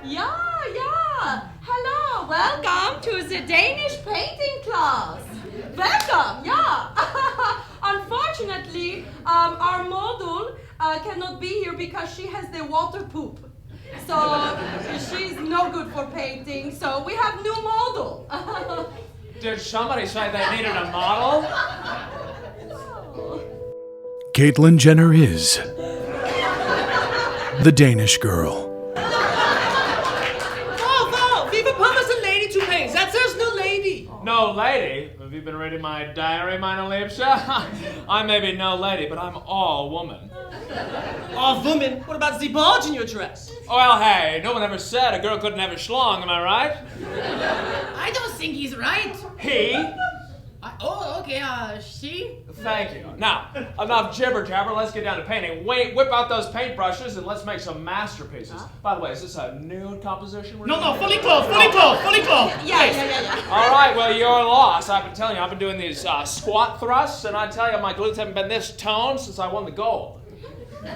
Yeah. Hello, welcome to the Danish painting class. Welcome, yeah. Unfortunately, our model cannot be here because she has the water poop. So she's no good for painting, so we have new model. Did somebody say they needed a model? Caitlyn Jenner is the Danish Girl. No lady? Have you been reading my diary, meine Liebste? I may be no lady, but I'm all woman. All woman? What about the bulge in your dress? Well, hey, no one ever said a girl couldn't have a schlong, am I right? I don't think he's right. He? Okay, she? Thank you. Now, enough jibber-jabber, let's get down to painting. Whip out those paintbrushes and let's make some masterpieces. Huh? By the way, is this a nude composition? No, fully clothed. Yeah. All right, well, you're lost. I've been telling you, I've been doing these squat thrusts, and I tell you, my glutes haven't been this toned since I won the gold.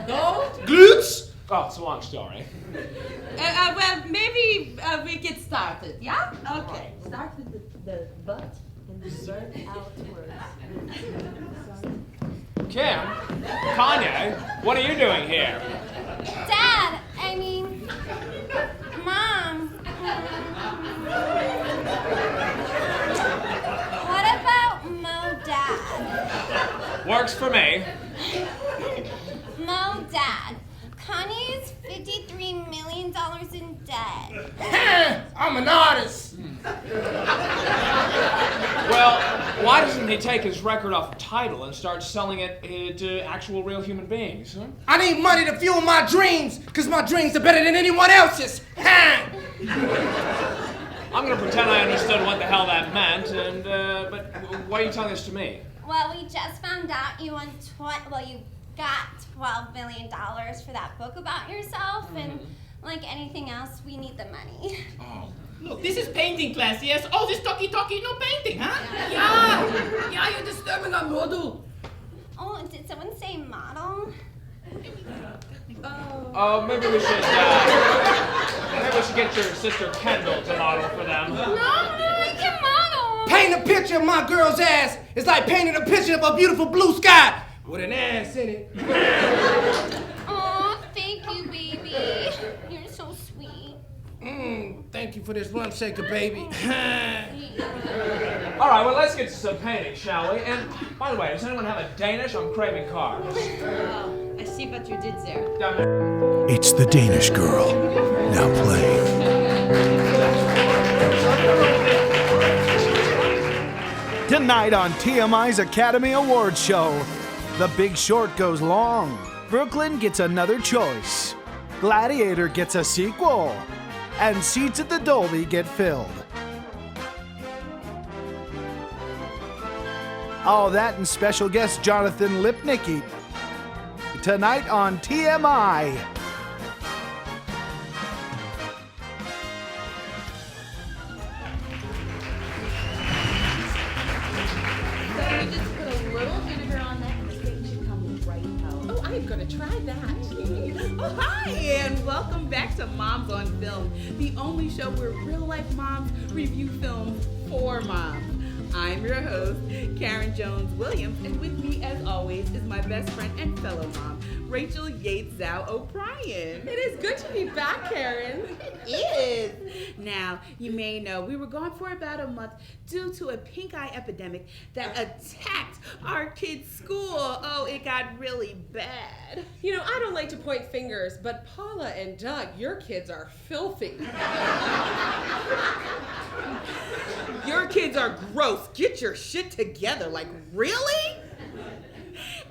Gold? Glutes? Oh, it's a long story. Well, maybe we get started, yeah? Okay. Start with the butt. Outwards. Kim, Kanye, what are you doing here? Dad, Mom. What about Mo Dad? Works for me. Mo Dad, Kanye is $53 million in debt. I'm an artist. Well, why doesn't he take his record off Tidal and start selling it to actual real human beings? Huh? I need money to fuel my dreams, because my dreams are better than anyone else's. I'm going to pretend I understood what the hell that meant, but why are you telling this to me? Well, we just found out you won you got $12 million for that book about yourself, and like anything else, we need the money. Oh. Look, this is painting class, yes? Oh, this talkie, no painting, huh? Yeah, you're disturbing our model. Oh, did someone say model? Oh, maybe we should get your sister Kendall to model for them. No, I can model. Paint a picture of my girl's ass. It's like painting a picture of a beautiful blue sky with an ass in it. Aw, thank you, baby. You're so sweet. Thank you for this rum shaker, baby. All right, well, let's get to some painting, shall we? And, by the way, does anyone have a Danish? I'm craving carbs. Oh, I see what you did there. It's the Danish Girl. Now playing. Tonight on TMI's Academy Awards show, The Big Short goes long. Brooklyn gets another choice. Gladiator gets a sequel. And seats at the Dolby get filled. All that and special guest Jonathan Lipnicki. Tonight on TMI. So you just put a little vinegar on that and it should come right out. Oh, I'm gonna try that. Oh, hi, and welcome back to Moms on Film, the only show where real-life moms review films for moms. I'm your host, Karen Jones-Williams, and with me, as always, is my best friend and fellow mom, Rachel Yates-Zhao-O'Brien. It is good to be back, Karen. It is. Now, you may know we were gone for about a month due to a pink eye epidemic that attacked our kids' school. Oh, it got really bad. You know, I don't like to point fingers, but Paula and Doug, your kids are filthy. Your kids are gross. Get your shit together. Like, really?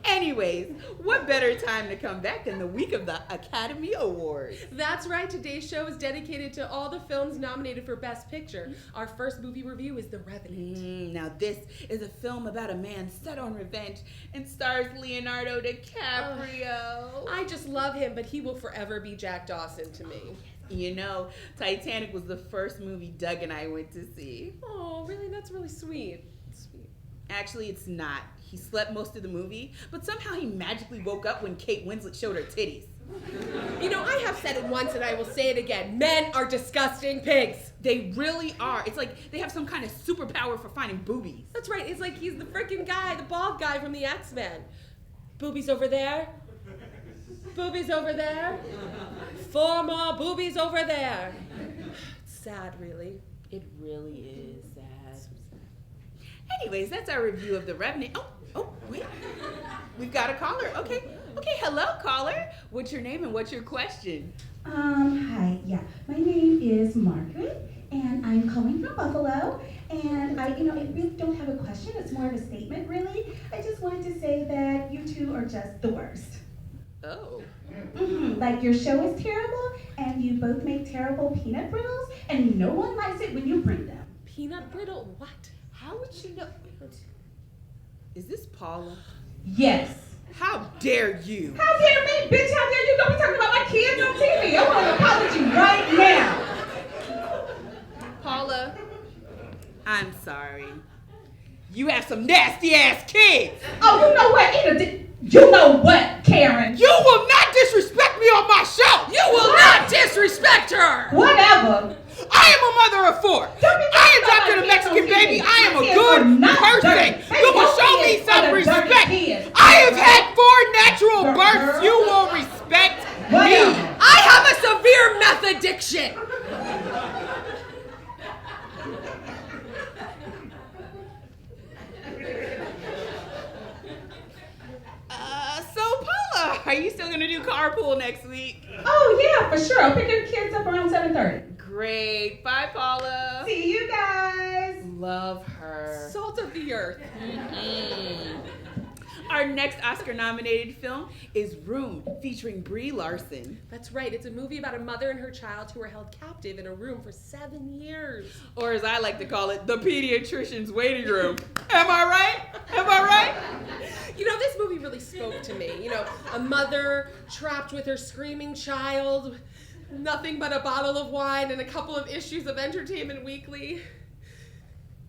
Anyways, what better time to come back than the week of the Academy Awards? That's right. Today's show is dedicated to all the films nominated for Best Picture. Our first movie review is The Revenant. Now, this is a film about a man set on revenge and stars Leonardo DiCaprio. I just love him, but he will forever be Jack Dawson to me. You know, Titanic was the first movie Doug and I went to see. Oh, really? That's really sweet. Actually, it's not. He slept most of the movie, but somehow he magically woke up when Kate Winslet showed her titties. You know, I have said it once and I will say it again. Men are disgusting pigs. They really are. It's like they have some kind of superpower for finding boobies. That's right. It's like he's the freaking guy, the bald guy from the X-Men. Boobies over there. Boobies over there. 4 more boobies over there. It's sad, really. It really is sad. Anyways, that's our review of The Revenant. Oh, wait. We've got a caller. Okay, hello, caller. What's your name and what's your question? Hi, yeah. My name is Margaret, and I'm calling from Buffalo. And I really don't have a question. It's more of a statement, really. I just wanted to say that you two are just the worst. Oh. Like, your show is terrible, and you both make terrible peanut brittle, and no one likes it when you bring them. Peanut brittle? What? How would you know? Is this Paula? Yes. How dare you? How dare me, bitch? How dare you? Don't be talking about my kids on TV. I want an apology right now. Paula, I'm sorry. You have some nasty ass kids. Oh, you know what? You know what, Karen? You will not disrespect me on my show. You will not disrespect her. Whatever. I am a mother of 4. I adopted a Mexican baby. I am a good person. You will show me some respect. I have had 4 natural births. You will respect me. I have a severe meth addiction. So Paula, are you still gonna do carpool next week? Oh yeah, for sure. I'll pick your kids up around 7:30. Great. Bye, Paula. See you guys. Love her. Salt of the earth. Our next Oscar-nominated film is Room, featuring Brie Larson. That's right. It's a movie about a mother and her child who were held captive in a room for 7 years. Or as I like to call it, the pediatrician's waiting room. Am I right? Am I right? This movie really spoke to me. A mother trapped with her screaming child, nothing but a bottle of wine and a couple of issues of Entertainment Weekly.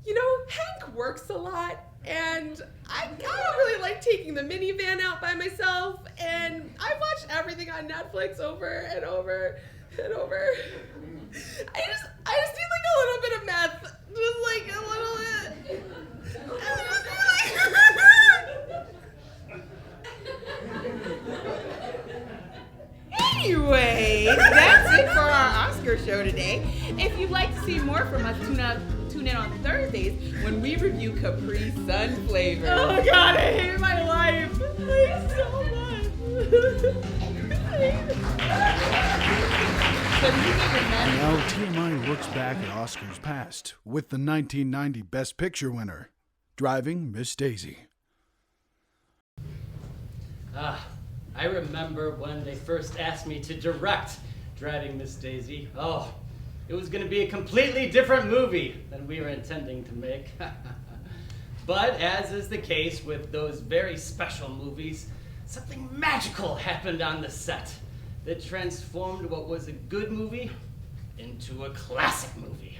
Hank works a lot, and I kind of really like taking the minivan out by myself, and I've watched everything on Netflix over and over and over. I just need like a little bit of meth, just like a little bit. Anyway, that's it for our Oscar show today. If you'd like to see more from us, tune in on Thursdays when we review Capri Sun flavor. Oh God, I hate my life. I hate so much. Now TMI looks back at Oscars past with the 1990 Best Picture winner, Driving Miss Daisy. I remember when they first asked me to direct Driving Miss Daisy. Oh, it was going to be a completely different movie than we were intending to make. But as is the case with those very special movies, something magical happened on the set that transformed what was a good movie into a classic movie.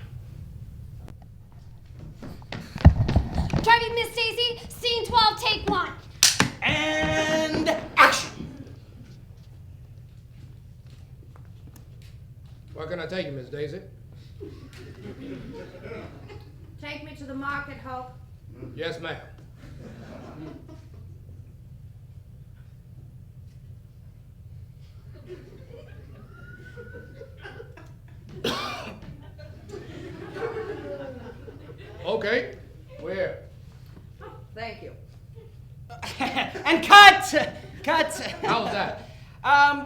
Driving Miss Daisy, scene 12, take 1. And action! Where can I take you, Miss Daisy? Take me to the market, Hope. Yes, ma'am. Okay. Where? Oh, thank you. And cut! Cut! How was that?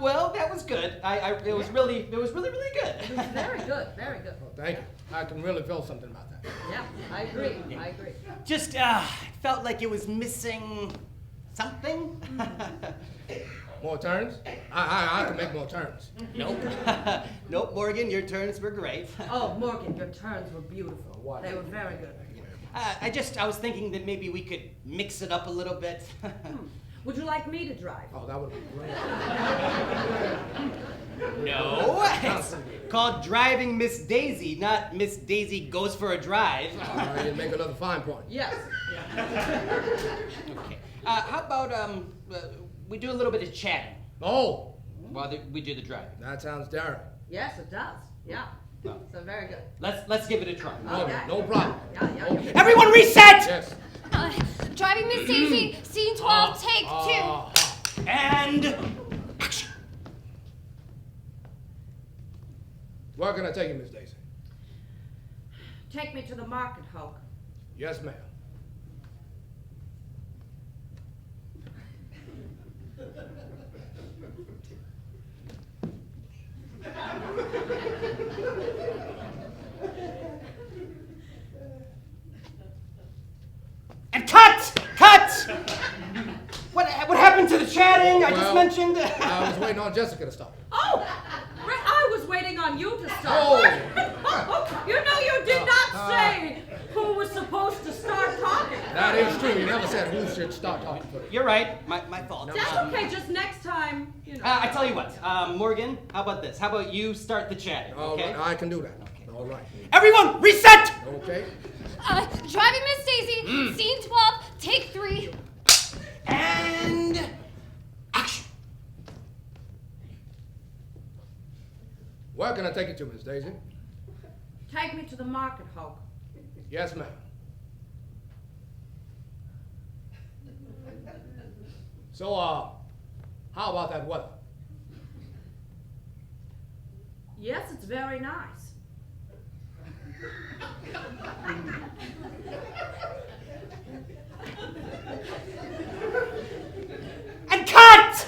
Well, that was good. It was really good. It was very good, very good. Well, thank you. I can really feel something about that. Yeah, I agree. Just felt like it was missing something. More turns? I can make more turns. Nope. Nope, Morgan, your turns were great. Oh, Morgan, your turns were beautiful. They were very good. I was thinking that maybe we could mix it up a little bit. Would you like me to drive? Oh, that would be great. No, it's called Driving Miss Daisy, not Miss Daisy Goes for a Drive. All right, you make another fine point. Yes. Okay. How about we do a little bit of chatting? Oh, while we do the driving. That sounds daring. Yes, it does. Yeah. Well, So very good. let's give it a try. Okay. No problem. Yeah. Okay. Everyone reset! Yes. Driving Miss Daisy, scene 12, take 2. And action. Where can I take you, Miss Daisy? Take me to the market, Hulk. Yes, ma'am. And cut! What happened to the chatting? I just Well, mentioned. I was waiting on Jessica to stop. Oh, I was waiting on you to start. Oh. You know you did not say who was supposed to start talking. That is true. You never said who should start talking first. You're right. My fault. That's okay. Just next time, you know. I tell you what, Morgan. How about this? How about you start the chatting? All Okay. right, I can do that. All right. Everyone, reset! Okay. Driving Miss Daisy, scene 12, take 3. And action. Where can I take you to, Miss Daisy? Take me to the market, Hulk. Yes, ma'am. So, how about that weather? Yes, it's very nice. And cut!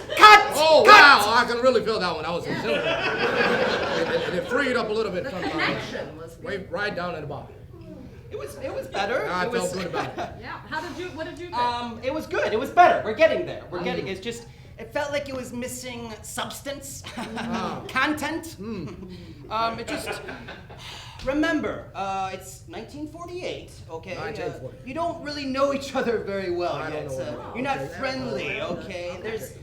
Oh, wow, I can really feel that one. That was exhilarating. It freed up a little bit The from connection was good. way right down at the bottom. It was better. I It felt was- good about it. Yeah. What did you think? It was good. It was better. We're getting there. It's just, it felt like it was missing substance, content. It just, remember, it's 1948, okay? 1948. You don't really know each other very well I yet. don't know. You're not friendly, okay? There's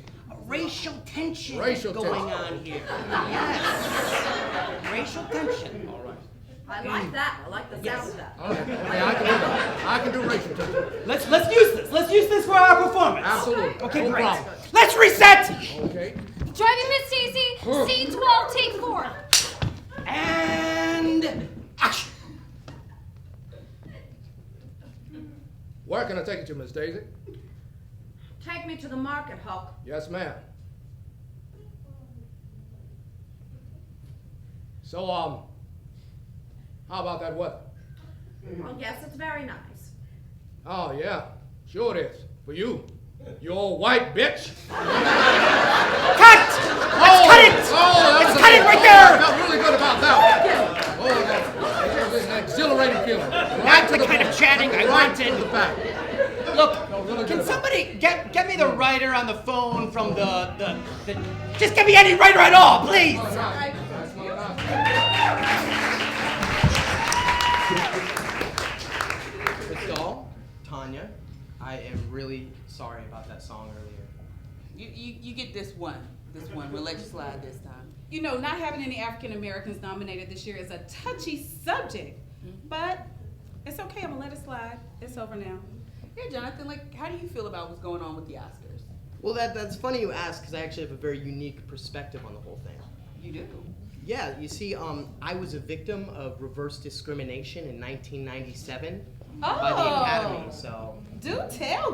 racial tension going on here. Yes. Racial tension. All right. I like that. I like the sound of that. All right. Hey, I can do that. I can do racial tension. Let's use this. Let's use this for our performance. Absolutely. Okay, No great. problem. Let's reset. Okay. Driving Miss Daisy, scene 12, take 4. And action. Where can I take you to, Miss Daisy? Take me to the market, Hulk. Yes, ma'am. So, how about that weather? Well, yes, it's very nice. Oh, yeah. Sure it is. For you. You old white bitch. Cut! Let's cut it! Let's cut it right there! I felt really good about that one. Oh, that was an exhilarating feeling. Not the kind of chatting I wanted. To the back. Look, can somebody get me the writer on the phone from the just get me any writer at all, please! Cristal, Tonya, I am really sorry about that song earlier. You get this one. We'll let you slide this time. You know, not having any African Americans nominated this year is a touchy subject, but it's okay. I'm gonna let it slide. It's over now. Yeah, Jonathan, how do you feel about what's going on with the Oscars? Well, that's funny you ask, because I actually have a very unique perspective on the whole thing. You do? Yeah, you see, I was a victim of reverse discrimination in 1997 by the Academy, so... Do tell.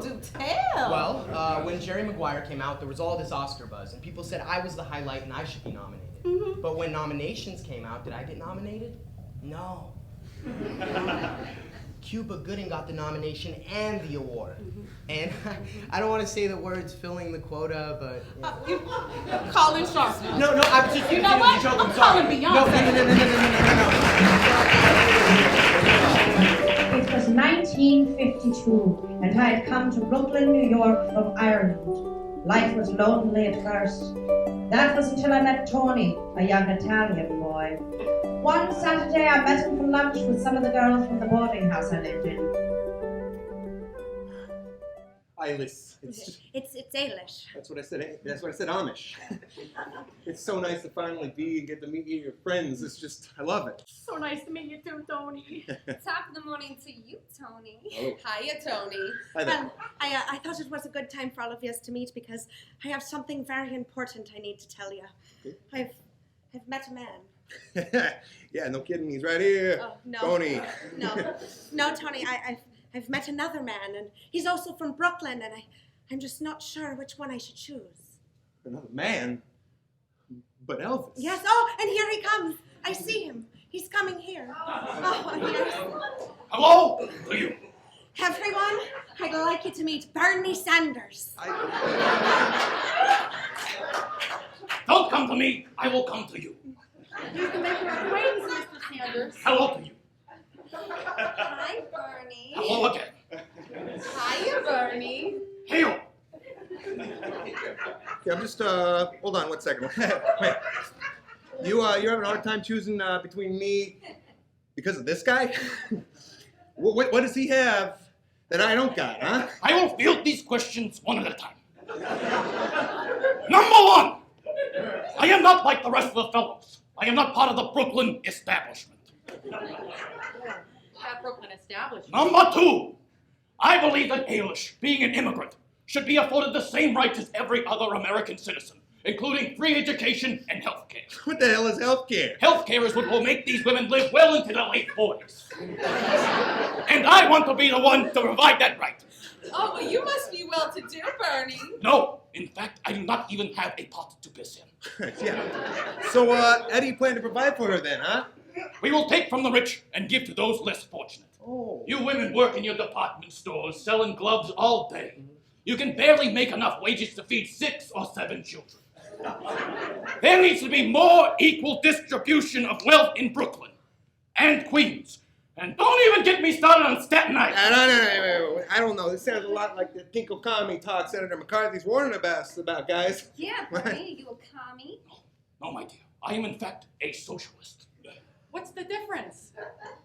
Well, when Jerry Maguire came out, there was all this Oscar buzz, and people said I was the highlight and I should be nominated. But when nominations came out, did I get nominated? No. Cuba Gooding got the nomination and the award. And I don't want to say the words filling the quota, but... You calling sharp. No, I'm just... You know what? I'm calling Beyonce. It was 1952, and I had come to Brooklyn, New York from Ireland. Life was lonely at first. That was until I met Tony, a young Italian boy. One Saturday, I met him for lunch with some of the girls from the boarding house I lived in. Eilish. It's Ailish. That's what I said. That's what I said. Amish. It's so nice to finally be and get to meet you and your friends. It's just, I love it. So nice to meet you too, Tony. Top of the morning to you, Tony. Oh. Hiya, Tony. Hi there. I thought it was a good time for all of us to meet because I have something very important I need to tell you. Okay. I've met a man. Yeah, no kidding. He's right here. Oh, no. Tony. No, Tony. I've met another man, and he's also from Brooklyn, and I'm just not sure which one I should choose. Another man? But Elvis. Yes. Oh, and here he comes. I see him. He's coming here. Oh, yes. Hello to you. Everyone, I'd like you to meet Bernie Sanders. Don't come to me. I will come to you. You can make your acquaintance, Mr. Sanders. Hello to you. Hi, Bernie. Hello again. Hiya, Bernie. Hail. Yeah, I'm just, hold on one second. Wait. You're having a hard time choosing between me because of this guy? What does he have that I don't got, huh? I will field these questions one at a time. Number one. I am not like the rest of the fellows. I am not part of the Brooklyn establishment. That Brooklyn establishment. Number two. I believe that Ailish, being an immigrant, should be afforded the same rights as every other American citizen, including free education and health care. What the hell is health care? Health care is what will make these women live well into their late 40s. And I want to be the one to provide that right. Oh, well, you must be well-to-do, Bernie. No, in fact, I do not even have a pot to piss in. Yeah. So, how do you plan to provide for her then, huh? We will take from the rich and give to those less fortunate. Oh. You women work in your department stores selling gloves all day. You can barely make enough wages to feed 6 or 7 children. There needs to be more equal distribution of wealth in Brooklyn and Queens. And don't even get me started on Staten Island. No. I don't know. This sounds a lot like the Ginkgo Commie talk Senator McCarthy's warning us about, guys. Yeah, Bernie, you a commie? No, my dear. I am, in fact, a socialist. What's the difference?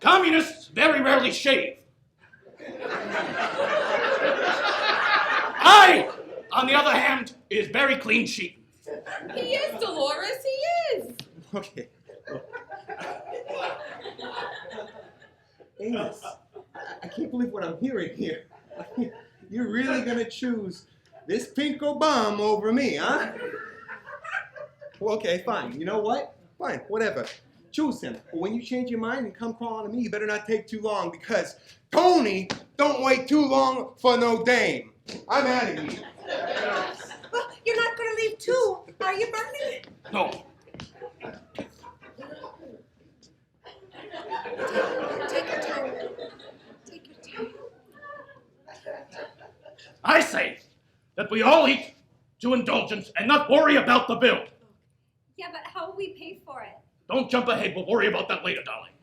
Communists very rarely shave. I, on the other hand, is very clean shaven. He is, Dolores, he is. Okay. Amos, I can't believe what I'm hearing here. You're really gonna choose this pinko bum over me, huh? Well, okay, fine. You know what? Fine, whatever. Choose him. But when you change your mind and come crawling to me, you better not take too long because Tony don't wait too long for no dame. I'm out of here. Well, you're not going to leave too, are you, Bernie? No. Take your time. Take your time. I say that we all eat to indulgence and not worry about the bill. Yeah, but how will we pay for it? Don't jump ahead. We'll worry about that later, darling.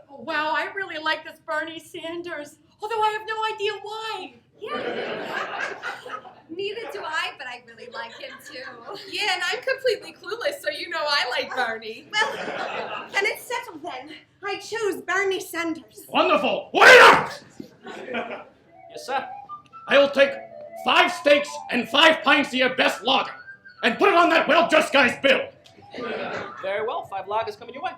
Wow, I really like this Bernie Sanders, although I have no idea why. Yeah. Neither do I, but I really like him too. Yeah, and I'm completely clueless, so you know I like Bernie. Well, then it's settled then. I choose Bernie Sanders. Wonderful. Waiter! Yes, sir. I will take 5 steaks and 5 pints of your best lager and put it on that well-dressed guy's bill. Very well. 5 lagers coming your way.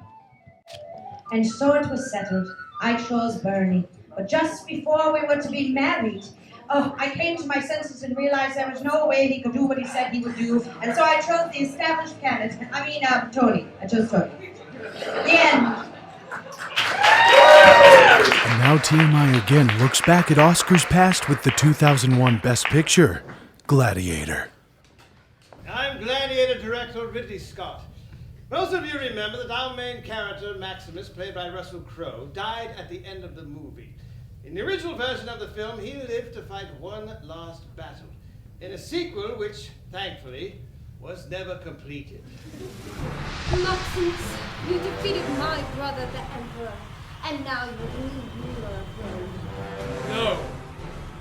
And so it was settled. I chose Bernie. But just before we were to be married, I came to my senses and realized there was no way he could do what he said he would do. And so I chose the established candidate. Tony. I chose Tony. The end. And now TMI again looks back at Oscars past with the 2001 Best Picture, Gladiator. I'm Gladiator director Ridley Scott. Most of you remember that our main character, Maximus, played by Russell Crowe, died at the end of the movie. In the original version of the film, he lived to fight one last battle, in a sequel which, thankfully, was never completed. Maximus, you defeated my brother, the Emperor, and now you need ruler of Rome. No,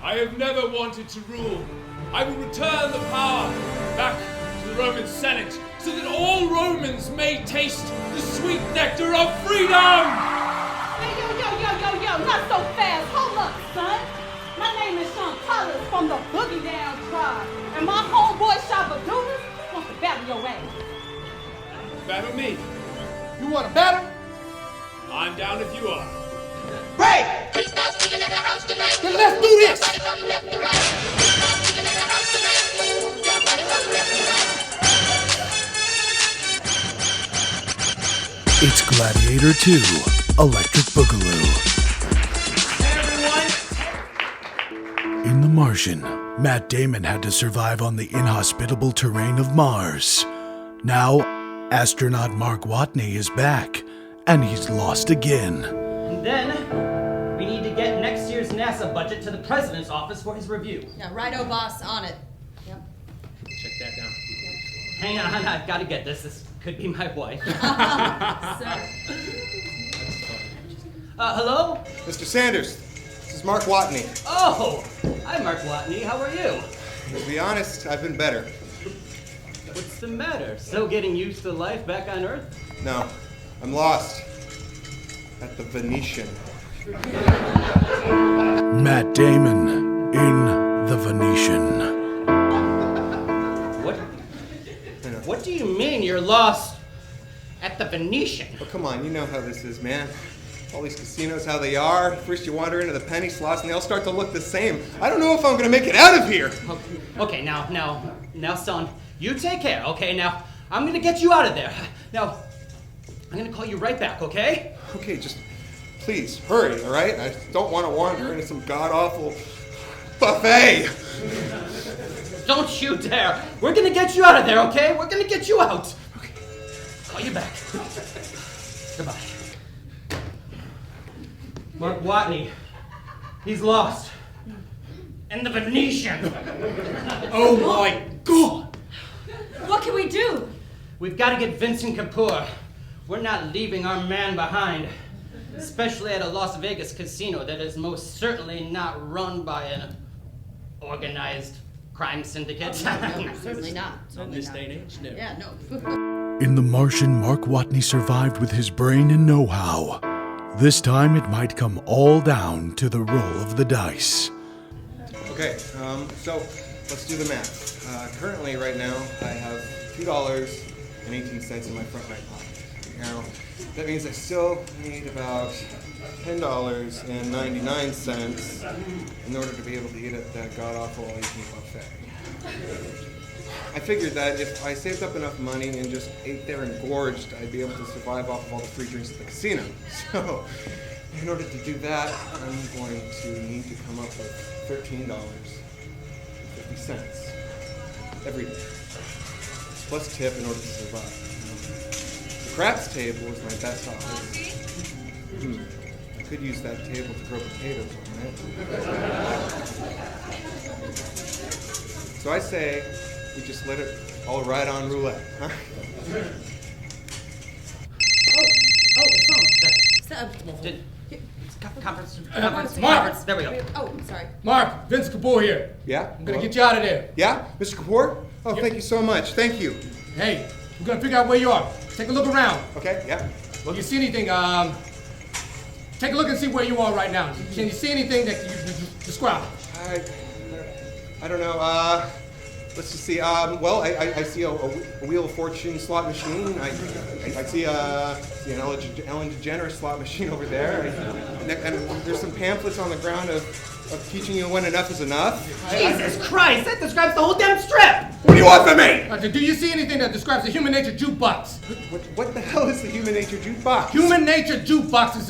I have never wanted to rule. I will return the power back to the Roman Senate so that all Romans may taste the sweet nectar of freedom! Hey, yo, not so fast. Hold up, son. My name is some colors from the Boogie Down tribe. And my homeboy Shabadoodles wants to battle your ass. Battle me. You want to battle? I'm down if you are. Right! Then let's do this! It's Gladiator 2, Electric Boogaloo. In The Martian, Matt Damon had to survive on the inhospitable terrain of Mars. Now, astronaut Mark Watney is back, and he's lost again. And then, we need to get next year's NASA budget to the president's office for his review. Yeah, righto, boss, on it. Yep. Check that down. Hang on, I've got to get this. This could be my wife. Hello? Mr. Sanders, this is Mark Watney. Oh, hi, Mark Watney. How are you? To be honest, I've been better. What's the matter? Still getting used to life back on Earth? No, I'm lost. At the Venetian. Matt Damon in The Venetian. What do you mean you're lost at the Venetian? Oh, come on, you know how this is, man. All these casinos, how they are. First you wander into the penny slots and they all start to look the same. I don't know if I'm gonna make it out of here. Okay, now, son, you take care, okay? Now, I'm gonna get you out of there. Now, I'm gonna call you right back, okay? Okay, just please, hurry, all right? I don't want to wander into some god-awful buffet. Don't you dare. We're gonna get you out of there, okay? We're gonna get you out. Okay. Call you back. Goodbye. Mark Watney. He's lost. In the Venetian. Oh my God! What can we do? We've got to get Vincent Kapoor. We're not leaving our man behind. Especially at a Las Vegas casino that is most certainly not run by an organized crime syndicate. Certainly not. In this day and age, no. Yeah, no. In The Martian, Mark Watney survived with his brain and know-how. This time it might come all down to the roll of the dice. Okay, so let's do the math. Currently, right now, I have $2.18 in my front right pocket. Now, that means I still need about $10.99 in order to be able to eat at that god-awful all-you-can-eat buffet. I figured that if I saved up enough money and just ate there and gorged, I'd be able to survive off of all the free drinks at the casino. So, in order to do that, I'm going to need to come up with $13.50 every day, plus tip in order to survive. The craps table is my best offer. I could use that table to grow potatoes on, right? So I say we just let it all ride on roulette, huh? Conference. There we go. Oh, sorry. Mark, Vince Kapoor here. Yeah? I'm gonna get you out of there. Yeah? Mr. Kapoor? Oh, thank you so much. Thank you. Hey, we're gonna figure out where you are. Take a look around. Okay, yeah. Well, you see anything, take a look and see where you are right now. Can you see anything that you describe? I don't know. Let's just see. Well, I see a Wheel of Fortune slot machine. I see an Ellen DeGeneres slot machine over there. And there's some pamphlets on the ground of teaching you when enough is enough. Jesus Christ, that describes the whole damn strip! What do you want from me? Do you see anything that describes the human nature jukebox? What the hell is the human nature jukebox? Human nature jukebox is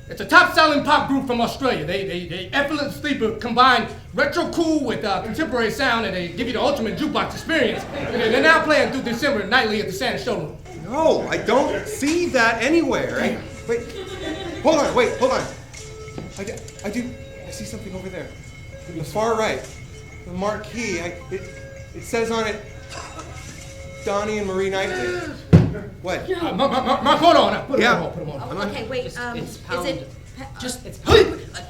it's a top-selling pop group from Australia. They effortlessly combine retro cool with contemporary sound, and they give you the ultimate jukebox experience. And they're now playing through December nightly at the Santa showroom. No, I don't see that anywhere. Wait, hold on. I see something over there. On the far right, the marquee. It says on it, Donnie and Marie Knightley. What? Mark, hold on. Put him on. Okay, wait. Is it? It's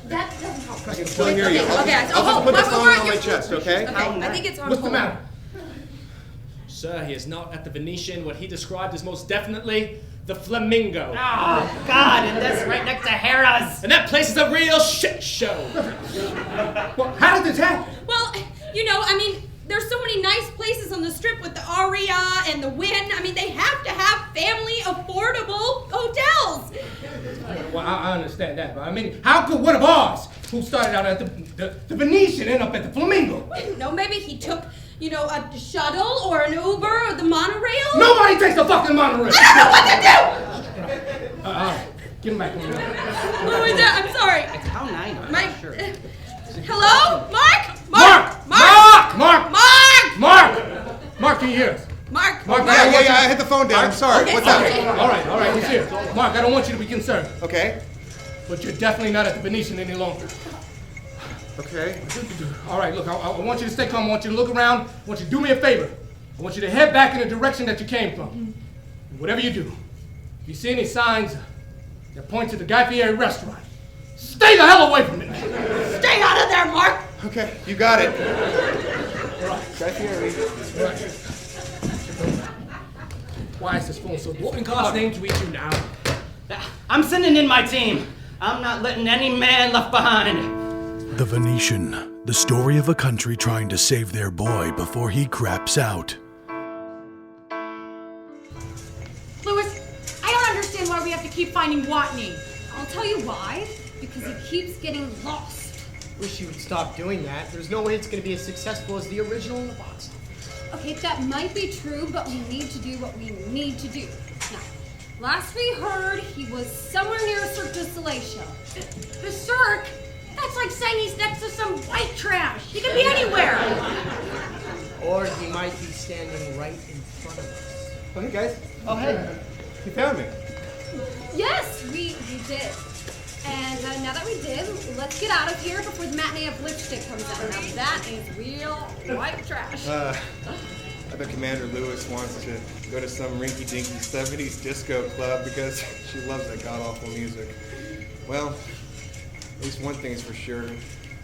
That doesn't help. I can still hear you. Okay. I'll just put the phone on my chest, okay? I think it's on. What's the matter? Sir, he is not at the Venetian, what he described as most definitely the Flamingo. Oh, God, and that's right next to Harris. And that place is a real shit show. Well, how did this happen? Well, you know, I mean, there's so many nice places on the Strip with the Aria and the Wynn. I mean, they have to have family affordable hotels. Well, I understand that, but I mean, how could one of ours, who started out at the Venetian, end up at the Flamingo? You know, maybe he took, you know, a shuttle or an Uber or the monorail. Nobody takes the fucking monorail. I don't know what to do. Get him back on there. Who is that? I'm sorry. It's how 9, I'm Mike. not sure. Hello? Mark? Mark, can you hear us? Mark. Yeah, I hit the phone down. I'm sorry. Okay, What's sorry. up? All right, he's here. Mark, I don't want you to be concerned. Okay. But you're definitely not at the Venetian any longer. Okay. All right, look, I want you to stay calm. I want you to look around. I want you to do me a favor. I want you to head back in the direction that you came from. And whatever you do, if you see any signs that point to the Guy Fieri restaurant, stay the hell away from it. Stay out of there, Mark. Okay, you got it. All right. Guy Fieri. All right. Why is this phone so good? What in God's name do we do now? I'm sending in my team. I'm not letting any man left behind. The Venetian, the story of a country trying to save their boy before he craps out. Louis, I don't understand why we have to keep finding Watney. I'll tell you why. Because he keeps getting lost. Wish you would stop doing that. There's no way it's going to be as successful as the original in the box office. Okay, that might be true, but we need to do what we need to do. Now, last we heard, he was somewhere near Cirque du Soleil show. The Cirque? That's like saying he's next to some white trash. He could be anywhere. Or he might be standing right in front of us. Oh, hey, guys. Oh, hey. You found me. Yes, we did. And now that we did, let's get out of here before the matinee of lipstick comes out. Now that is real white trash. I bet Commander Lewis wants to go to some rinky-dinky 70s disco club because she loves that god-awful music. Well, at least one thing is for sure.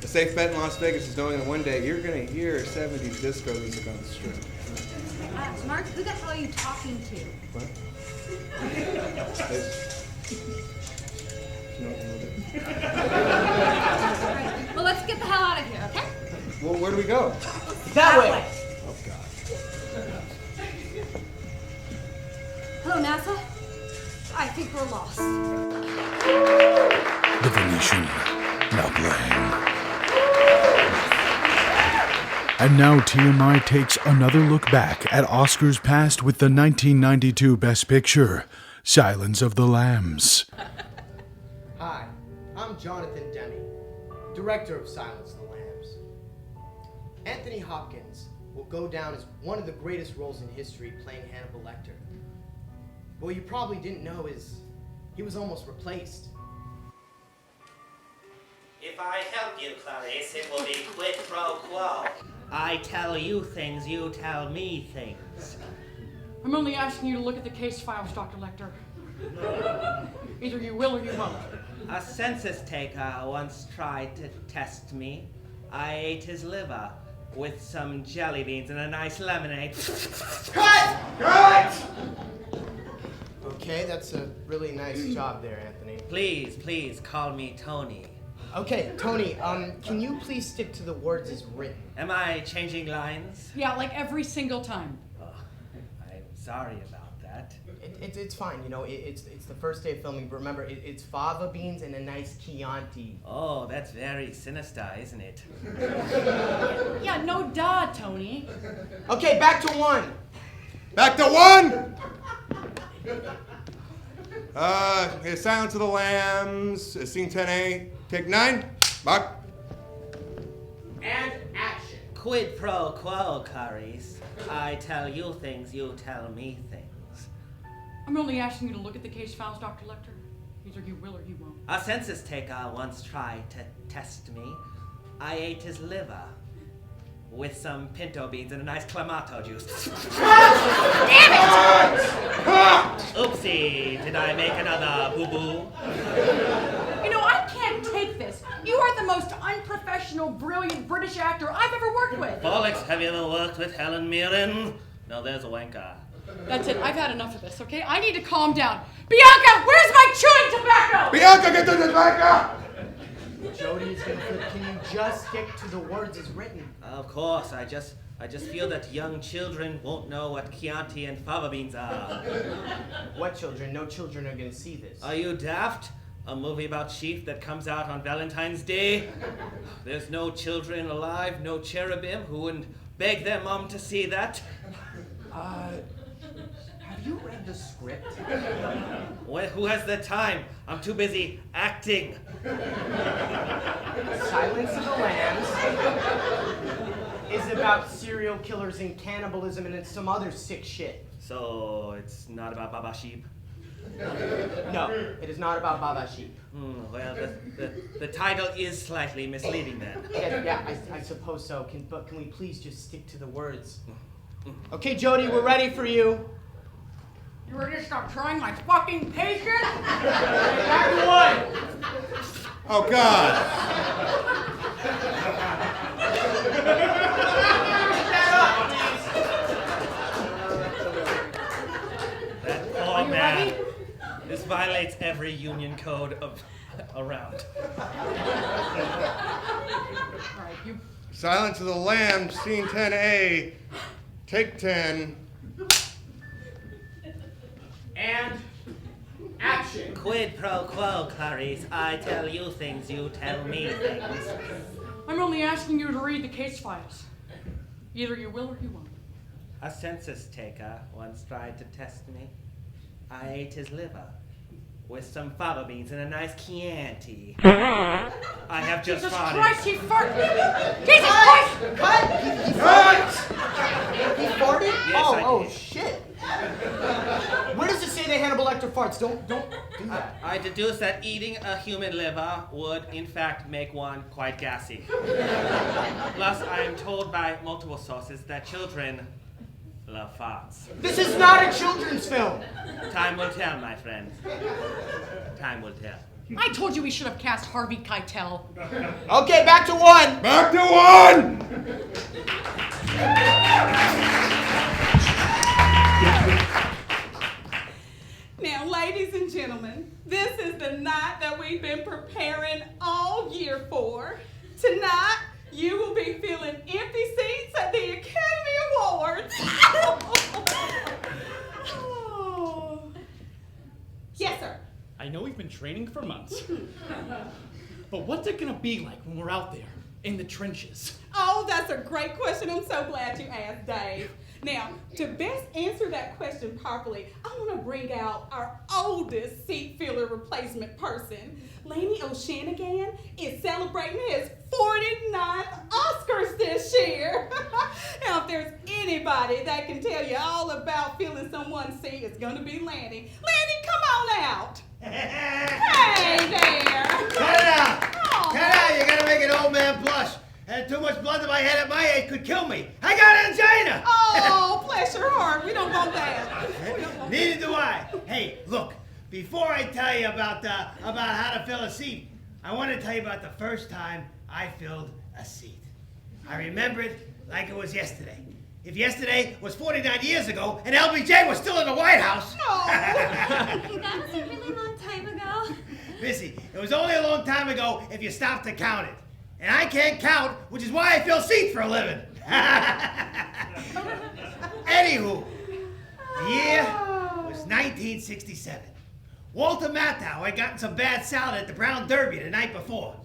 A safe bet in Las Vegas is knowing that one day you're going to hear 70s disco music on the Strip. Mark, who the hell are you talking to? What? Right. Well, let's get the hell out of here, okay? Well, where do we go? That way. Oh, God. Hello, NASA. I think we're lost. The Venetian, now playing. And now TMI takes another look back at Oscars past with the 1992 Best Picture, Silence of the Lambs. Hi, I'm Jonathan Demme, director of Silence of the Lambs. Anthony Hopkins will go down as one of the greatest roles in history playing Hannibal Lecter. What you probably didn't know is he was almost replaced. If I help you, Clarice, it will be quid pro quo. I tell you things, you tell me things. I'm only asking you to look at the case files, Dr. Lecter. Either you will or you won't. A census taker once tried to test me. I ate his liver with some jelly beans and a nice lemonade. Cut! Cut! Okay, that's a really nice job there, Anthony. Please, call me Tony. Okay, Tony, can you please stick to the words as written? Am I changing lines? Yeah, like every single time. Oh, I'm sorry about that. It's fine, you know, it's the first day of filming, but remember, it's fava beans and a nice Chianti. Oh, that's very sinister, isn't it? Yeah, no duh, Tony. Okay, back to one. Back to one! Silence of the Lambs, scene 10A, take 9. Mark. And action. Quid pro quo, Clarice. I tell you things, you tell me things. I'm only asking you to look at the case files, Dr. Lecter. Either you will or you won't. A census taker once tried to test me. I ate his liver with some pinto beans and a nice clamato juice. Damn it! Oopsie, did I make another boo-boo? You know, I can't take this. You are the most unprofessional, brilliant British actor I've ever worked with. Bollocks, have you ever worked with Helen Mirren? No, there's a wanker. That's it. I've had enough of this, okay? I need to calm down. Bianca, where's my chewing tobacco? Bianca, get the tobacco! Jody's gonna flip. Can you just stick to the words as written? Of course, I just feel that young children won't know what Chianti and fava beans are. What children? No children are gonna see this. Are you daft? A movie about sheep that comes out on Valentine's Day? There's no children alive, no cherubim who wouldn't beg their mom to see that. Have you read the script? Well, who has the time? I'm too busy acting. Silence of the Lambs is about serial killers and cannibalism and it's some other sick shit. So it's not about Baba Sheep? No, it is not about Baba Sheep. Well, the title is slightly misleading then. I suppose so. But can we please just stick to the words? Okay, Jody, we're ready for you. You ready to stop trying my fucking patience? Back to one. Oh, God. That poor man. This violates every union code of around. Silence of the Lambs, scene 10A, take 10. And action. Quid pro quo, Clarice. I tell you things, you tell me things. I'm only asking you to read the case files. Either you will or you won't. A census taker once tried to test me. I ate his liver with some fava beans and a nice Chianti. I have just Jesus farted. Christ, he farted! Jesus Christ! He farted? Yes, I did. Shit. Where does it say that Hannibal Lecter farts? Don't do that. I deduce that eating a human liver would, in fact, make one quite gassy. Plus, I am told by multiple sources that children love farts. This is not a children's film. Time will tell, my friend. Time will tell. I told you we should have cast Harvey Keitel. Okay, back to one. Back to one! Now, ladies and gentlemen, this is the night that we've been preparing all year for. Tonight, you will be filling empty seats at the Academy Awards. Oh. Yes, sir. I know we've been training for months. But what's it gonna be like when we're out there in the trenches? Oh, that's a great question. I'm so glad you asked, Dave. Now, to best answer that question properly, I want to bring out our oldest seat filler replacement person. Laney O'Shanagan is celebrating his 49th Oscars this year. Now, if there's anybody that can tell you all about filling someone's seat, it's going to be Laney. Laney, come on out. Hey there. Cut it out. Cut it out. You got to make an old man blush. And too much blood to my head at my age could kill me. I got angina. Oh, bless your heart. We don't want that. Neither do I. Hey, look. Before I tell you about how to fill a seat, I want to tell you about the first time I filled a seat. I remember it like it was yesterday. If yesterday was 49 years ago and LBJ was still in the White House. That was a really long time ago. Missy, it was only a long time ago if you stopped to count it. And I can't count, which is why I fill seats for a living. Anywho, the year was 1967. Walter Matthau had gotten some bad salad at the Brown Derby the night before.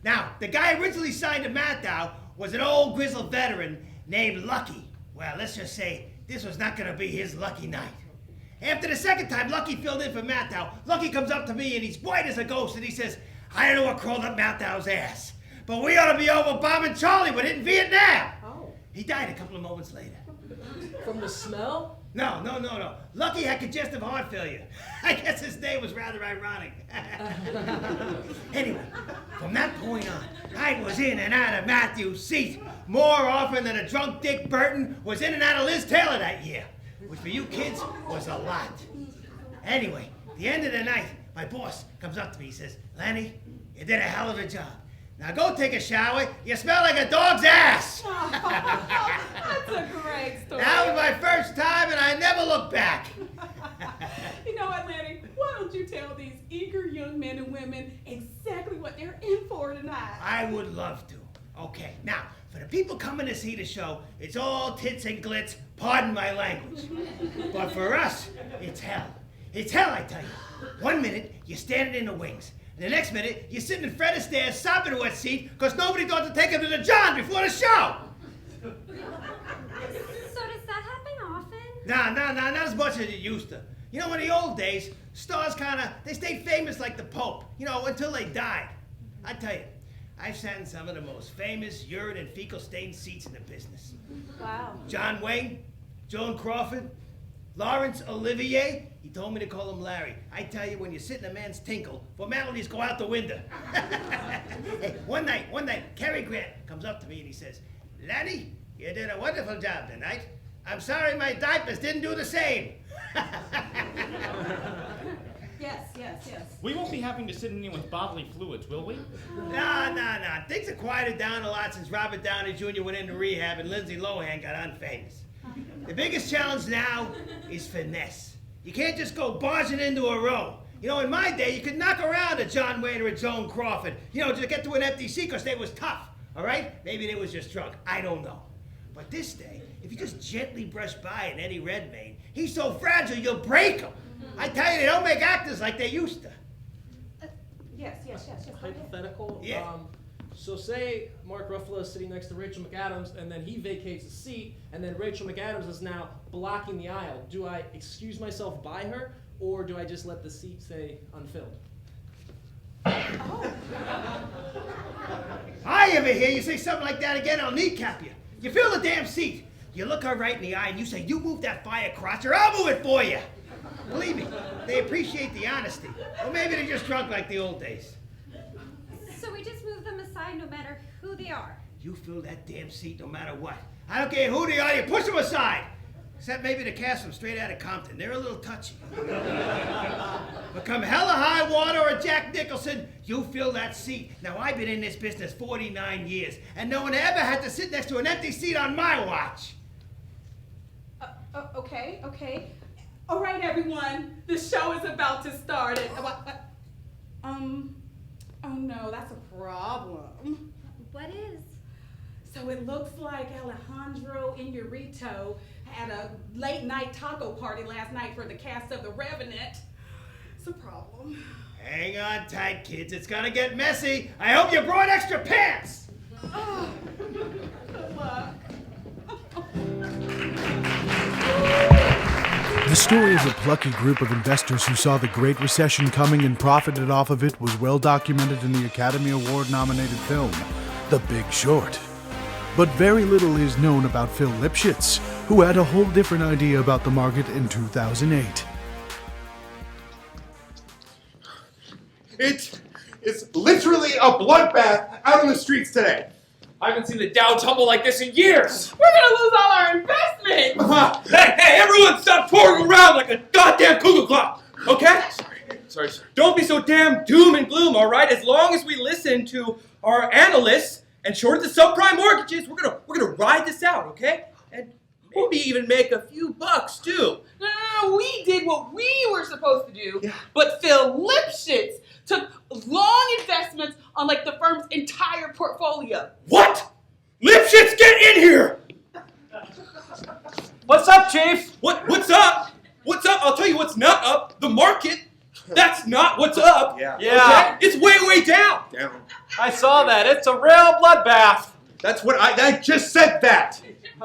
Now, the guy originally signed to Matthau was an old grizzled veteran named Lucky. Well, let's just say this was not going to be his lucky night. After the second time Lucky filled in for Matthau, Lucky comes up to me and he's white as a ghost and he says, I don't know what crawled up Matthau's ass, but we ought to be over bombing Charlie with it in Vietnam. Oh. He died a couple of moments later. From the smell? No. Lucky had congestive heart failure. I guess his name was rather ironic. Anyway, from that point on, I was in and out of Matthew's seat more often than a drunk Dick Burton was in and out of Liz Taylor that year, which for you kids was a lot. Anyway, the end of the night, my boss comes up to me. He says, Lenny, you did a hell of a job. Now go take a shower. You smell like a dog's ass. That's That's a great story. That was my first time, and I never looked back. You know what, Lenny? Why don't you tell these eager young men and women exactly what they're in for tonight? I would love to. Okay, now, for the people coming to see the show, it's all tits and glitz, pardon my language. But for us, it's hell. It's hell, I tell you. 1 minute, you're standing in the wings. And the next minute, you're sitting in Fred Astaire's sopping wet seat because nobody thought to take him to the John before the show. So does that happen often? Nah, not as much as it used to. You know, in the old days, stars they stayed famous like the Pope, until they died. I tell you, I've sat in some of the most famous urine and fecal stained seats in the business. Wow. John Wayne, Joan Crawford, Laurence Olivier. He told me to call him Larry. I tell you, when you sit in a man's tinkle, formalities go out the window. Hey, one night, Cary Grant comes up to me and he says, "Laddie, you did a wonderful job tonight. I'm sorry my diapers didn't do the same." Yes. We won't be having to sit in anyone's bodily fluids, will we? Nah. Things have quieted down a lot since Robert Downey Jr. went into rehab and Lindsay Lohan got unfamous. The biggest challenge now is finesse. You can't just go barging into a row. In my day, you could knock around a John Wayne or a Joan Crawford, to get to an empty seat because they was tough, all right? Maybe they was just drunk. I don't know. But this day, if you just gently brush by an Eddie Redmayne, he's so fragile you'll break him. I tell you, they don't make actors like they used to. Yes. Hypothetical. Yeah. So say Mark Ruffalo is sitting next to Rachel McAdams, and then he vacates a seat, and then Rachel McAdams is now blocking the aisle. Do I excuse myself by her, or do I just let the seat stay unfilled? I ever hear you say something like that again, I'll kneecap you. You fill the damn seat. You look her right in the eye and you say, "You move that fire crotch or I'll move it for you." Believe me, they appreciate the honesty. Or maybe they're just drunk like the old days. So we just move them aside no matter who they are. You fill that damn seat no matter what. I don't care who they are, you push them aside. Except maybe the cast from Straight Outta Compton. They're a little touchy. But come hella high water or Jack Nicholson, you fill that seat. Now, I've been in this business 49 years, and no one ever had to sit next to an empty seat on my watch. Okay. All right, everyone. The show is about to start. Oh no, that's a problem. What is? So it looks like Alejandro Inarritu had a late night taco party last night for the cast of The Revenant. It's a problem. Hang on tight, kids. It's gonna get messy. I hope you brought extra pants. Oh, good luck. The story of a plucky group of investors who saw the Great Recession coming and profited off of it was well documented in the Academy Award-nominated film, The Big Short. But very little is known about Phil Lipschitz, who had a whole different idea about the market in 2008. It's literally a bloodbath out on the streets today. I haven't seen the Dow tumble like this in years. We're gonna lose all our investments. Hey, everyone stop touring around like a goddamn cuckoo clock, okay? Sorry. Don't be so damn doom and gloom, all right? As long as we listen to our analysts and short the subprime mortgages, we're gonna ride this out, okay? And maybe even make a few bucks too. No, we did what we were supposed to do, but Phil Lipschitz took long investments on like the firm's entire portfolio. What? Lipschitz, get in here! What's up, Chief? What's up? What's up? I'll tell you what's not up. The market. That's not what's up. Yeah. Okay? It's way down. I saw that. It's a real bloodbath. That's what I just said that.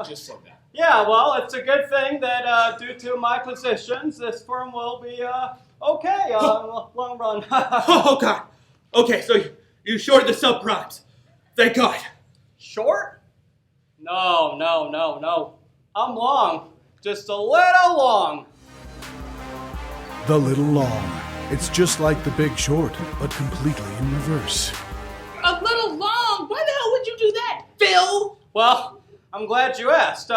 Just said that. Yeah, well, it's a good thing that due to my positions, this firm will be okay in the long run. Oh, God. Okay, so you shorted the subprimes. Thank God. Short? No. I'm long. Just a little long. The Little Long. It's just like The Big Short, but completely in reverse. A little long? Why the hell would you do that, Phil? Well, I'm glad you asked.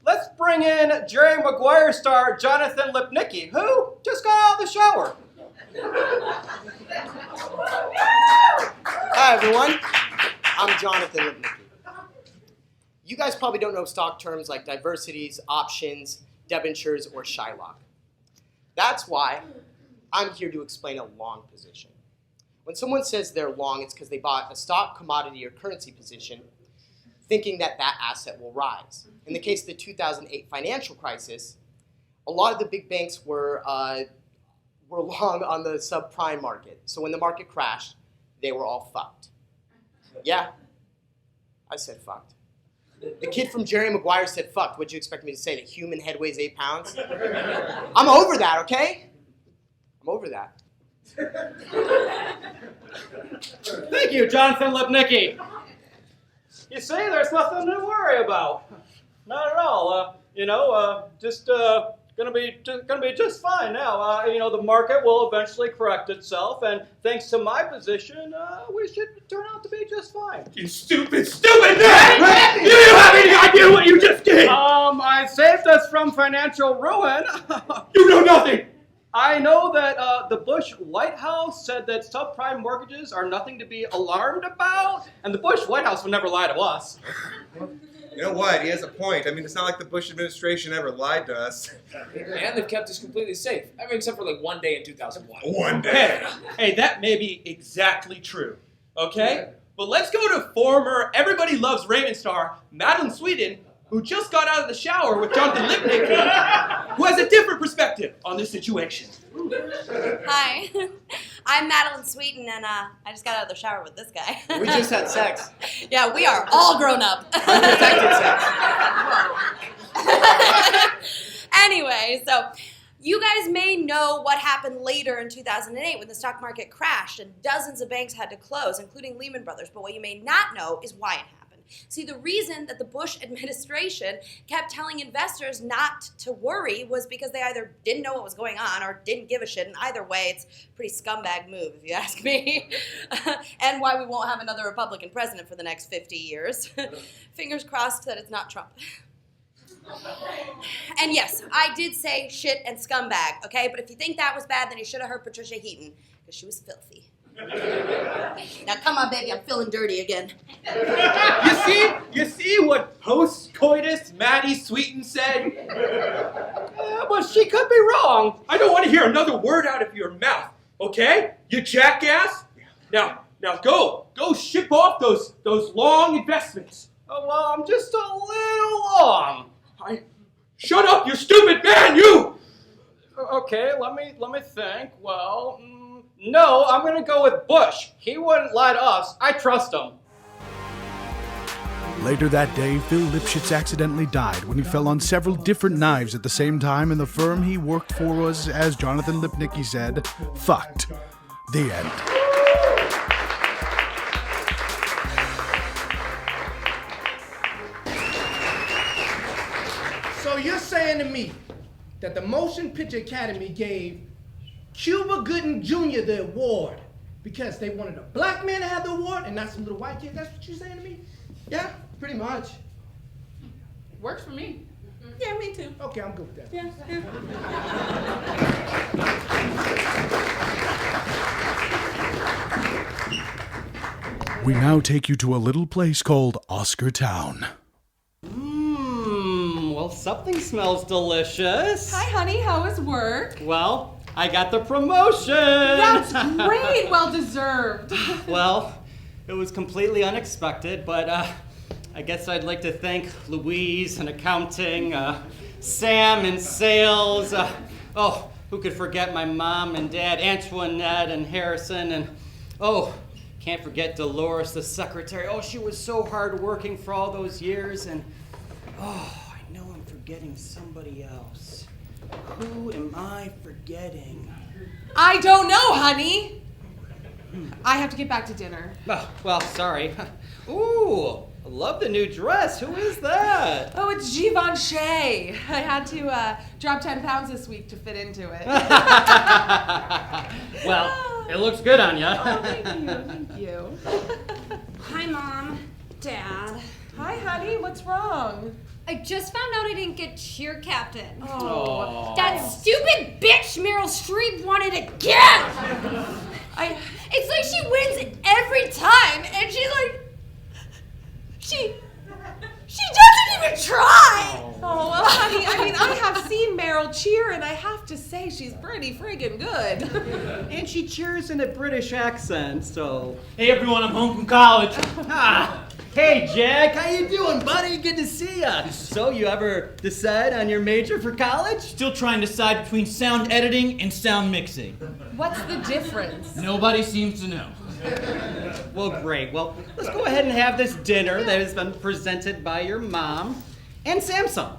Let's bring in Jerry Maguire star Jonathan Lipnicki, who just got out of the shower. Hi, everyone. I'm Jonathan Lipnicki. You guys probably don't know stock terms like diversities, options, debentures, or Shylock. That's why I'm here to explain a long position. When someone says they're long, it's because they bought a stock, commodity, or currency position thinking that that asset will rise. In the case of the 2008 financial crisis, a lot of the big banks were long on the subprime market. So when the market crashed, they were all fucked. Yeah, I said fucked. The kid from Jerry Maguire said fucked. What'd you expect me to say? The human head weighs 8 pounds? I'm over that, okay? I'm over that. Thank you, Jonathan Lipnicki. You see, there's nothing to worry about. Not at all. Just gonna be just fine now. The market will eventually correct itself, and thanks to my position, we should turn out to be just fine. You stupid man! Do you have any idea what you just did? I saved us from financial ruin. You know nothing. I know that the Bush White House said that subprime mortgages are nothing to be alarmed about, and the Bush White House would never lie to us. You know what? He has a point. I mean, it's not like the Bush administration ever lied to us. And they've kept us completely safe. I mean, except for like one day in 2001. One day. Hey, that may be exactly true, okay? But let's go to former Everybody Loves Raymond star Madylin Sweeten, who just got out of the shower with Jonathan Lipnicki, who has a different perspective on this situation. Hi, I'm Madylin Sweeten, and I just got out of the shower with this guy. We just had sex. Yeah, we are all grown up. Unprotected sex. Anyway, so you guys may know what happened later in 2008 when the stock market crashed and dozens of banks had to close, including Lehman Brothers. But what you may not know is why it happened. See, the reason that the Bush administration kept telling investors not to worry was because they either didn't know what was going on or didn't give a shit. And either way, it's a pretty scumbag move, if you ask me. And why we won't have another Republican president for the next 50 years. Fingers crossed that it's not Trump. And yes, I did say shit and scumbag, okay? But if you think that was bad, then you should have heard Patricia Heaton, because she was filthy. Now come on, baby, I'm feeling dirty again. You see what post-coitus Maddie Sweeten said? But she could be wrong. I don't want to hear another word out of your mouth, okay? You jackass? Now go ship off those long investments. Oh, well, I'm just a little long. Shut up, you stupid man, you! Okay, let me think. Well, no, I'm gonna go with Bush. He wouldn't lie to us. I trust him. Later that day, Phil Lipschitz accidentally died when he fell on several different knives at the same time, and the firm he worked for was, as Jonathan Lipnicki said, fucked. The end. So you're saying to me that the Motion Picture Academy gave Cuba Gooding Jr. the award because they wanted a black man to have the award and not some little white kid? That's what you're saying to me? Yeah, pretty much. Works for me. Yeah, me too. Okay, I'm good with that. Yeah. We now take you to a little place called Oscar Town. Well, something smells delicious. Hi, honey. How was work? Well, I got the promotion. That's great. Well deserved. Well, it was completely unexpected, but I guess I'd like to thank Louise in accounting, Sam in sales. Who could forget my mom and dad, Antoinette and Harrison, and can't forget Dolores, the secretary. Oh, she was so hardworking for all those years, and I know I'm forgetting somebody else. Who am I forgetting? I don't know, honey. I have to get back to dinner. Oh, well, sorry. Ooh, I love the new dress. Who is that? Oh, it's Givenchy. I had to drop 10 pounds this week to fit into it. Well, it looks good on ya. Oh, thank you. Hi, Mom. Dad. Hi, honey. What's wrong? I just found out I didn't get cheer captain. Oh. That stupid bitch Meryl Streep won it again! It's like she wins every time, and she's like... She try. Oh, well, honey, I mean, I have seen Meryl cheer, and I have to say she's pretty friggin' good. And she cheers in a British accent, so... Hey, everyone, I'm home from college. Hey, Jack, how you doing, buddy? Good to see ya. So, you ever decide on your major for college? Still trying to decide between sound editing and sound mixing. What's the difference? Nobody seems to know. Well, great. Well, let's go ahead and have this dinner that has been presented by your mom and Samsung.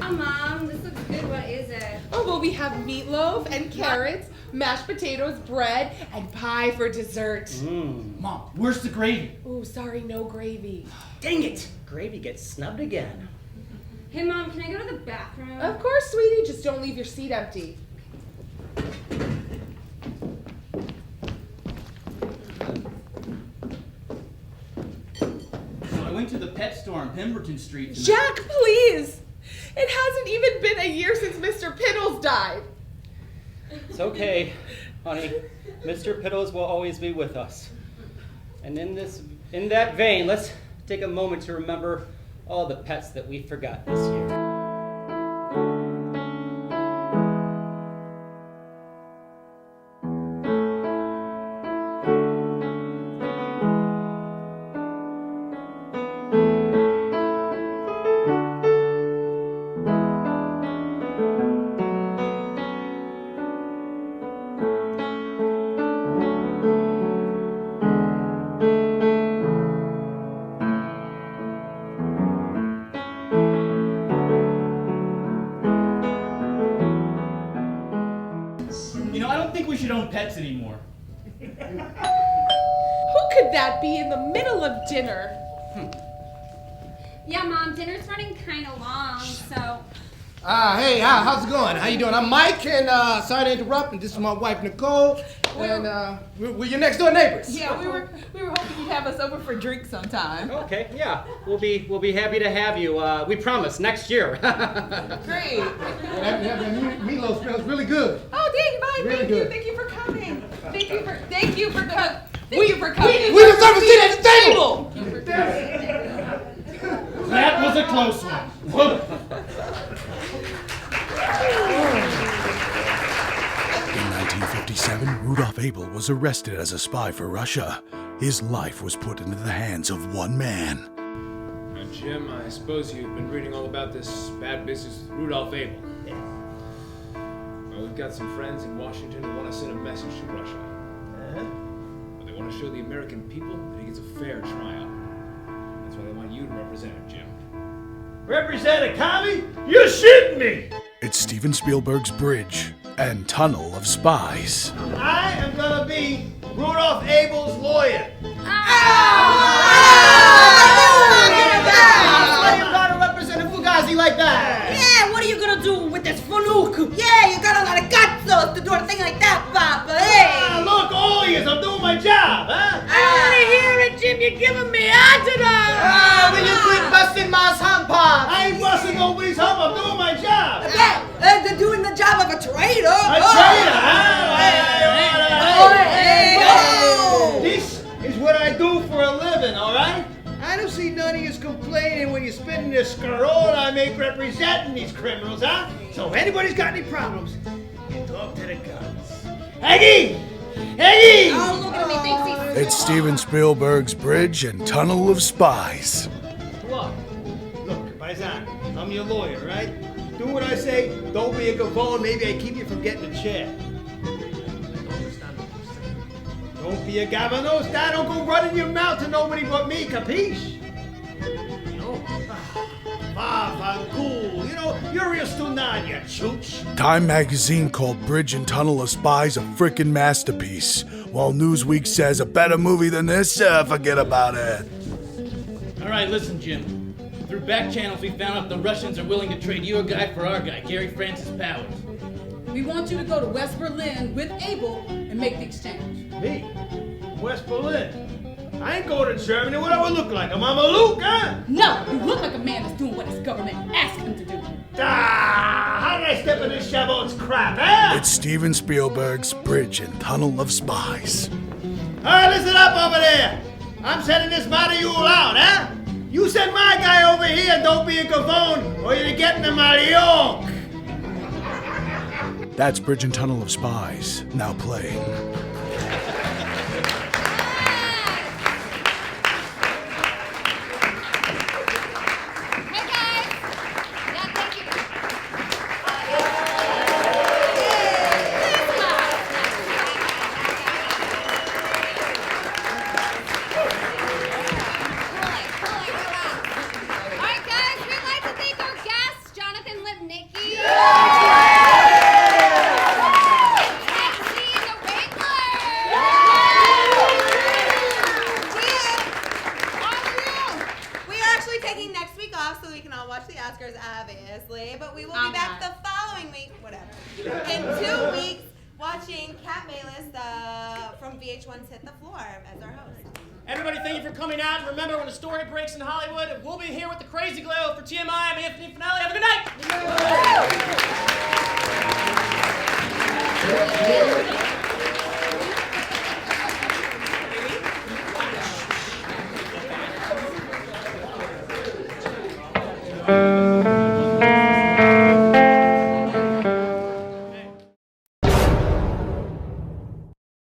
Oh, Mom, this looks good. What is it? Oh, well, we have meatloaf and carrots, mashed potatoes, bread, and pie for dessert. Mom, where's the gravy? Oh, sorry, no gravy. Dang it! Gravy gets snubbed again. Hey, Mom, can I go to the bathroom? Of course, sweetie. Just don't leave your seat empty. So I went to the pet store on Pemberton Street tonight. Jack, please! It hasn't even been a year since Mr. Piddles died. It's okay, honey. Mr. Piddles will always be with us. And in that vein, let's take a moment to remember all the pets that we forgot this year. Pets anymore. Who could that be in the middle of dinner? Yeah, Mom, dinner's running kind of long, so... Hey, how's it going? How you doing? I'm Mike, and sorry to interrupt, and this is my wife, Nicole, and we're your next door neighbors. Yeah, we were hoping you'd have us over for drinks sometime. Okay, yeah, we'll be happy to have you. We promise, next year. Great. That meatloaf smells really good. Oh, dang, Really thank good. you. Thank you for coming. Thank you for coming. We deserve a seat at the table. That was a close one. In 1957, Rudolf Hebel was arrested as a spy for Russia. His life was put into the hands of one man. Now, Jim, I suppose you've been reading all about this bad business with Rudolf Hebel. Well, we've got some friends in Washington who want to send a message to Russia. But they want to show the American people that he gets a fair trial. That's why they want you to represent him, Jim. Represent a commie? You're shitting me! It's Steven Spielberg's Bridge and Tunnel of Spies. I am gonna be Rudolph Abel's lawyer. Why you gotta represent a Fugazi like that? Yeah, what are you gonna do with this Fanuc? Yeah, you got a lot of guts to do a thing like that, Papa. Hey! Look, all of you, I'm doing my job, huh? I wanna hear it, Jim. You're giving me agita. Will you quit busting my hump, Pop? I ain't busting nobody's hump, I'm doing my job. Yeah, they're doing the job of a traitor. A traitor, huh? Hey, this is what I do for a living, all right? I don't see none of you complaining when you're spending the scroll I make representing these criminals, huh? So if anybody's got any problems, you talk to the guns. Aggie! Aggie! Oh, look at me, thinks he's... It's Steven Spielberg's Bridge and Tunnel of Spies. Look, Paisan, I'm your lawyer, right? Do what I say, don't be a gavone, maybe I keep you from getting a chair. Don't be a gavanos, Dad, don't go running your mouth to nobody but me, capiche? Cool. You know, you're real stunad, you chooch. Time magazine called Bridge and Tunnel of Spies a frickin' masterpiece, while Newsweek says a better movie than this, forget about it. All right, listen, Jim. Through back channels, we found out the Russians are willing to trade your guy for our guy, Gary Francis Powers. We want you to go to West Berlin with Abel and make the exchange. Me? West Berlin? I ain't going to Germany. What do I look like? A Mameluke, huh? No, you look like a man that's doing what his government asked him to do. How did I step in this Chabot's crap, eh? It's Steven Spielberg's Bridge and Tunnel of Spies. All right, listen up over there. I'm sending this Maguire out, huh? You send my guy over here, don't be a gavone, or you're getting a Marion. That's Bridge and Tunnel of Spies, now playing. Alright guys, we'd like to thank our guests, Jonathan Lipnicki. Taking next week off so we can all watch the Oscars, obviously, but we will be back the following week, whatever, in 2 weeks, watching Kat Bayless from VH1's Hit the Floor as our host. Everybody, thank you for coming out. And remember, when a story breaks in Hollywood, we'll be here with the Crazy Glow for TMI. I'm Anthony Fanelli. Have a good night.